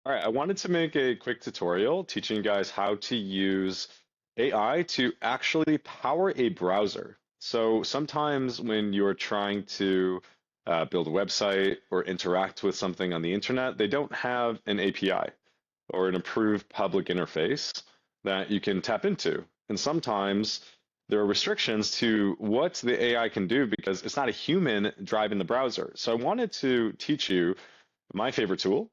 All right, I wanted to make a quick tutorial teaching you guys how to use AI to actually power a browser. So sometimes when you're trying to build a website or interact with something on the internet, they don't have an API or an approved public interface that you can tap into. And sometimes there are restrictions to what the AI can do because it's not a human driving the browser. So I wanted to teach you my favorite tool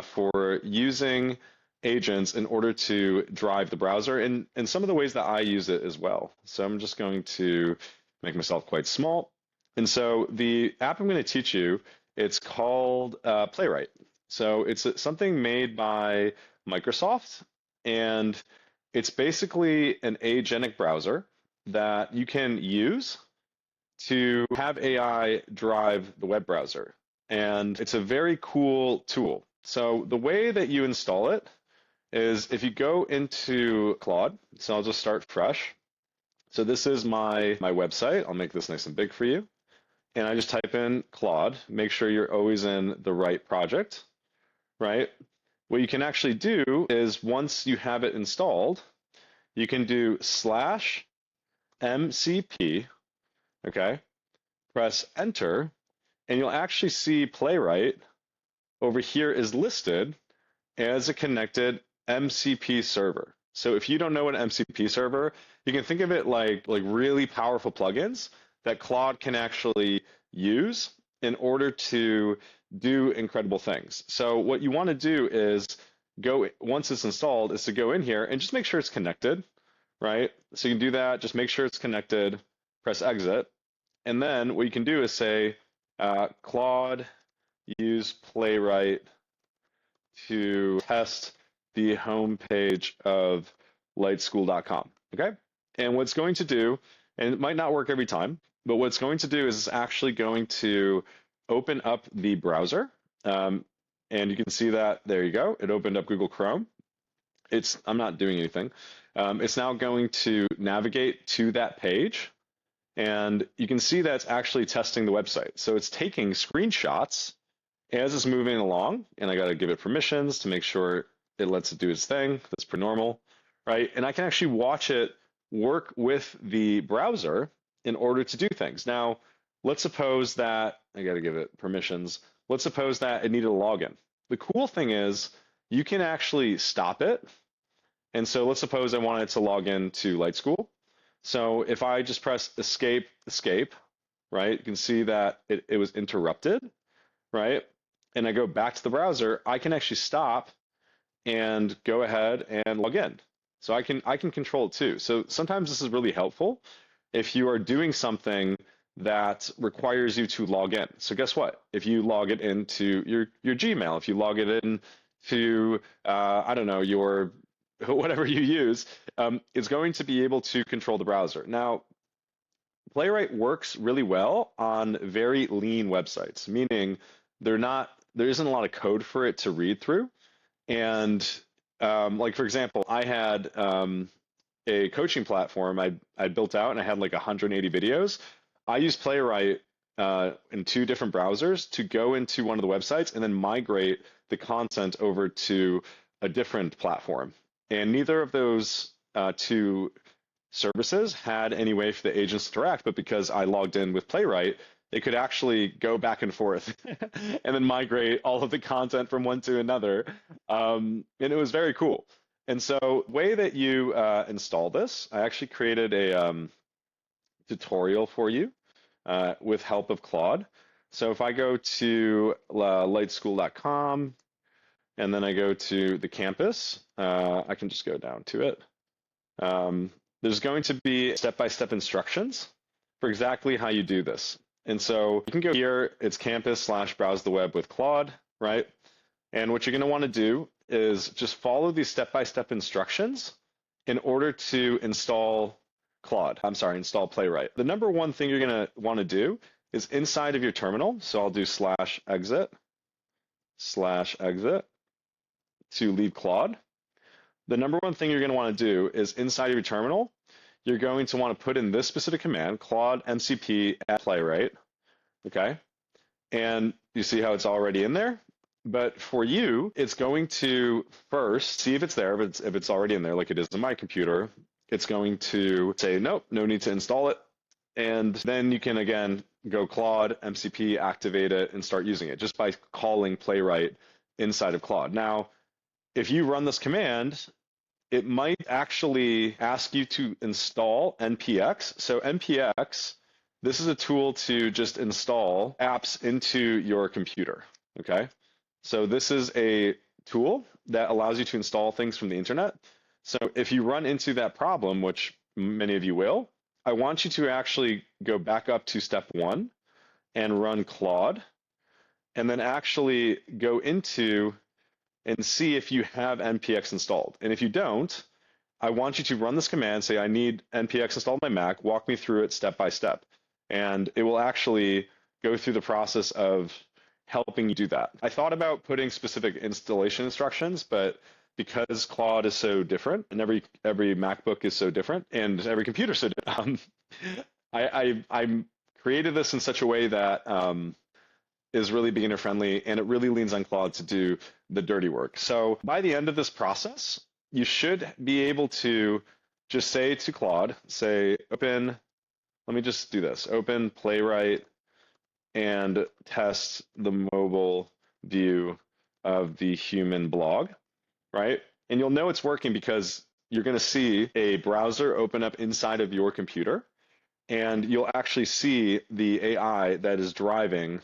for using agents in order to drive the browser and some of the ways that I use it as well. So I'm just going to make myself quite small. And so the app I'm going to teach you, it's called Playwright. So it's something made by Microsoft, and it's basically an agentic browser that you can use to have AI drive the web browser. And it's a very cool tool. So the way that you install it is if you go into Claude, so I'll just start fresh. So this is my website. I'll make this nice and big for you. And I just type in Claude. Make sure you're always in the right project, right? What you can actually do is once you have it installed, you can do /MCP, okay? Press enter, and you'll actually see Playwright over here is listed as a connected MCP server. So if you don't know what an MCP server, you can think of it like really powerful plugins that Claude can actually use in order to do incredible things. So what you want to do is go, once it's installed, is to go in here and just make sure it's connected, right? So you can do that, just make sure it's connected, press exit. And then what you can do is say, Claude, use Playwright to test the homepage of lightschool.com. Okay? And what's going to do, and it might not work every time, but what's going to do is it's actually going to open up the browser. And you can see that, there you go, it opened up Google Chrome. I'm not doing anything. It's now going to navigate to that page. And you can see that it's actually testing the website. So it's taking screenshots as it's moving along, and I got to give it permissions to make sure it lets it do its thing. That's pretty normal, right? And I can actually watch it work with the browser in order to do things. Now, let's suppose that I got to give it permissions. Let's suppose that it needed a login. The cool thing is you can actually stop it. And so let's suppose I wanted to log in to Light School. So if I just press escape, right, you can see that it was interrupted, right? And I go back to the browser, I can actually stop and go ahead and log in. So I can control it too. So sometimes this is really helpful if you are doing something that requires you to log in. So guess what? If you log it into your Gmail, if you log it in to I don't know, your whatever you use, it's going to be able to control the browser. Now, Playwright works really well on very lean websites, meaning there isn't a lot of code for it to read through. And like for example, I had a coaching platform I built out, and I had like 180 videos. I used Playwright in 2 different browsers to go into one of the websites and then migrate the content over to a different platform. And neither of those 2 services had any way for the agents to interact, but because I logged in with Playwright, they could actually go back and forth and then migrate all of the content from one to another. And it was very cool. And so the way that you install this, I actually created a tutorial for you with help of Claude. So if I go to lightschool.com and then I go to the campus, I can just go down to it. There's going to be step-by-step instructions for exactly how you do this. And so you can go here, it's campus/browse the web with Claude, right? And what you're going to want to do is just follow these step-by-step instructions in order to install install Playwright. The number one thing you're going to want to do is inside of your terminal. So I'll do /exit to leave Claude. The number one thing you're going to want to do is inside of your terminal, you're going to want to put in this specific command, Claude MCP at Playwright, okay? And you see how it's already in there? But for you, it's going to first see if it's there. If it's already in there, like it is in my computer, it's going to say, nope, no need to install it. And then you can, again, go Claude, MCP, activate it, and start using it just by calling Playwright inside of Claude. Now, if you run this command, it might actually ask you to install NPX. So NPX, this is a tool to just install apps into your computer, okay? So this is a tool that allows you to install things from the internet. So if you run into that problem, which many of you will, I want you to actually go back up to step 1 and run Claude, and then actually go into and see if you have NPX installed. And if you don't, I want you to run this command, say I need NPX installed on my Mac, walk me through it step by step. And it will actually go through the process of helping you do that. I thought about putting specific installation instructions, but because Claude is so different and every MacBook is so different and every computer is so different, I created this in such a way that is really beginner friendly, and it really leans on Claude to do the dirty work. So by the end of this process, you should be able to just say to Claude, say, open, let me just do this, open Playwright and test the mobile view of the human blog, right? And you'll know it's working because you're going to see a browser open up inside of your computer, and you'll actually see the AI that is driving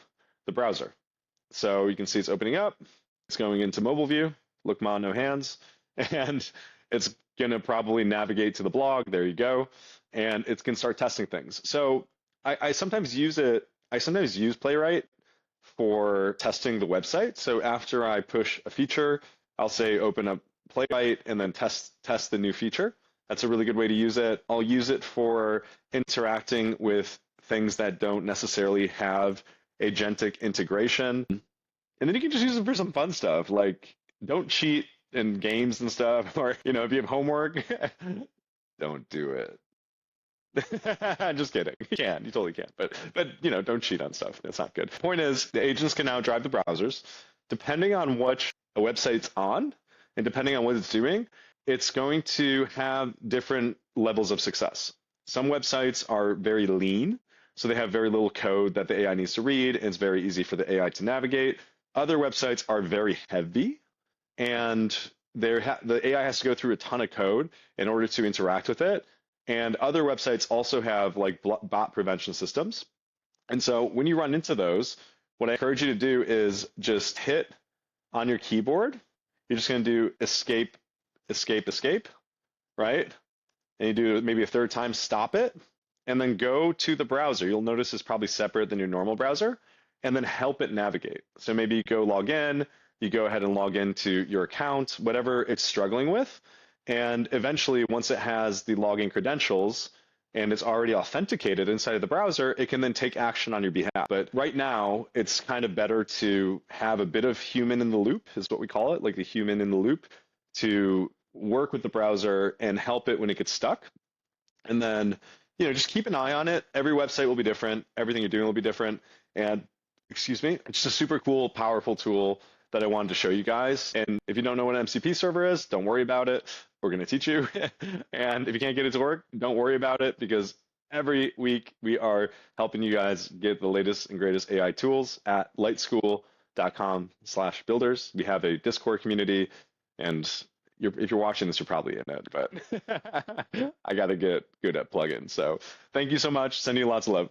the browser. So you can see it's opening up, it's going into mobile view, look ma, no hands, and it's going to probably navigate to the blog. There you go. And it's going to start testing things. So I sometimes use it. I sometimes use Playwright for testing the website. So after I push a feature, I'll say open up Playwright and then test the new feature. That's a really good way to use it. I'll use it for interacting with things that don't necessarily have agentic integration. And then you can just use it for some fun stuff, like don't cheat in games and stuff, or if you have homework, don't do it. Just kidding. You totally can. But don't cheat on stuff. That's not good. Point is, the agents can now drive the browsers. Depending on which a website's on, and depending on what it's doing, it's going to have different levels of success. Some websites are very lean, so they have very little code that the AI needs to read, and it's very easy for the AI to navigate. Other websites are very heavy, and the AI has to go through a ton of code in order to interact with it. And other websites also have like bot prevention systems. And so when you run into those, what I encourage you to do is just hit on your keyboard. You're just going to do escape, escape, escape, right? And you do maybe a third time, stop it, and then go to the browser. You'll notice it's probably separate than your normal browser, and then help it navigate. So maybe you go log in, you go ahead and log into your account, whatever it's struggling with. And eventually, once it has the login credentials and it's already authenticated inside of the browser, it can then take action on your behalf. But right now, it's kind of better to have a bit of human in the loop, is what we call it, like the human in the loop, to work with the browser and help it when it gets stuck. And then, just keep an eye on it. Every website will be different. Everything you're doing will be different. And, excuse me, it's just a super cool, powerful tool that I wanted to show you guys. And if you don't know what an MCP server is, don't worry about it. We're going to teach you. And if you can't get it to work, don't worry about it, because every week we are helping you guys get the latest and greatest AI tools at lightschool.com/builders. We have a Discord community, and if you're watching this, you're probably in it, but I got to get good at plugins. So thank you so much. Sending you lots of love.